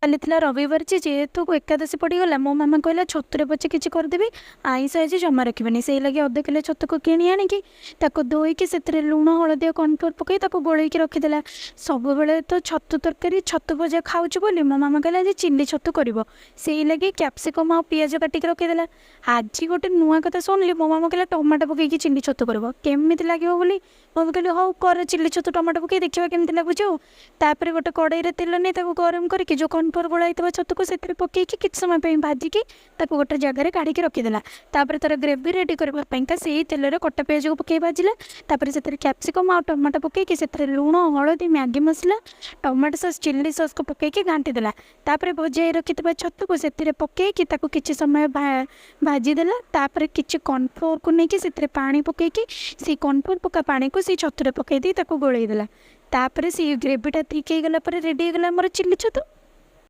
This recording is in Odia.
କାଲି ଥିଲା ରବିବାର ଯେ ଯେହେତୁ ଏକାଦଶୀ ପଡ଼ିଗଲା ମୋ ମାମା କହିଲା ଛତୁରେ ପଛେ କିଛି କରିଦେବି, ଆଇଁଷ ଆଜି ଜମା ରଖିବନି। ସେଇ ଲାଗି ଅଧ କିଲୋ ଛତୁକୁ କିଣି ଆଣିକି ତାକୁ ଧୋଇକି ସେଥିରେ ଲୁଣ ହଳଦୀ କର୍ଣ୍ଣଫ୍ଲୋର ପକାଇ ତାକୁ ଗୋଳେଇକି ରଖିଦେଲା। ସବୁବେଳେ ତ ଛତୁ ତରକାରୀ ଛତୁ ଭଜା ଖାଉଛୁ ବୋଲି ମୋ ମାମା କହିଲା ଆଜି ଚିଲି ଛତୁ କରିବ। ସେଇ ଲାଗି କ୍ୟାପ୍ସିକମ୍ ଆଉ ପିଆଜ କାଟିକି ରଖିଦେଲା। ଆଜି ଗୋଟେ ନୂଆ କଥା ଶୁଣିଲି, ମୋ ମାମା କହିଲା ଟମାଟୋ ପକାଇକି ଚିଲି ଛତୁ କରିବ। କେମିତି ଲାଗିବ ବୋଲି ମୁଁ କହିଲି ହଉ କର ଚିଲି ଛତୁ ଟମାଟୋ ପକାଇ ଦେଖିବା କେମିତି ଲାଗୁଛି ଆଉ। ତାପରେ ଗୋଟେ କଡ଼େଇରେ ତେଲ ନେଇ ତାକୁ ଗରମ କରିକି ଯେଉଁ କର୍ଣ୍ଣଫ୍ଲୋର ଗୋଳା ହେଇଥିବା ଛତୁକୁ ସେଥିରେ ପକାଇକି କିଛି ସମୟ ପାଇଁ ଭାଜିକି ତାକୁ ଗୋଟେ ଜାଗାରେ କାଢ଼ିକି ରଖିଦେଲା। ତାପରେ ତାର ଗ୍ରେଭି ରେଡ଼ି କରିବା ପାଇଁକା ସେଇ ତେଲରେ କଟା ପିଆଜକୁ ପକାଇ ଭାଜିଲା। ତାପରେ ସେଥିରେ କ୍ୟାପ୍ସିକମ୍ ଆଉ ଟମାଟୋ ପକାଇକି ସେଥିରେ ଲୁଣ ହଳଦୀ ମ୍ୟାଗି ମସଲା ଟମାଟୋ ସସ୍ ଚିଲି ସସ୍କୁ ପକାଇକି ଘାଣ୍ଟି ଦେଲା। ତାପରେ ଭଜାଇ ରଖିଥିବା ଛତୁକୁ ସେଥିରେ ପକାଇକି ତାକୁ କିଛି ସମୟ ଭାଜିଦେଲା। ତାପରେ କିଛି କର୍ଣ୍ଣଫ୍ଲୋରକୁ ନେଇକି ସେଥିରେ ପାଣି ପକାଇକି ସେଇ କର୍ଣ୍ଣଫ୍ଲୋର ପକା ପାଣିକୁ ସେଇ ଛତୁରେ ପକାଇ ଦେଇ ତାକୁ ଗୋଳେଇ ଦେଲା। ତାପରେ ସେଇ ଗ୍ରେଭିଟା ଠିକ୍ ହେଇଗଲା ପରେ ରେଡ଼ି ହେଇଗଲା ଆମର ଚିଲି ଛତୁ।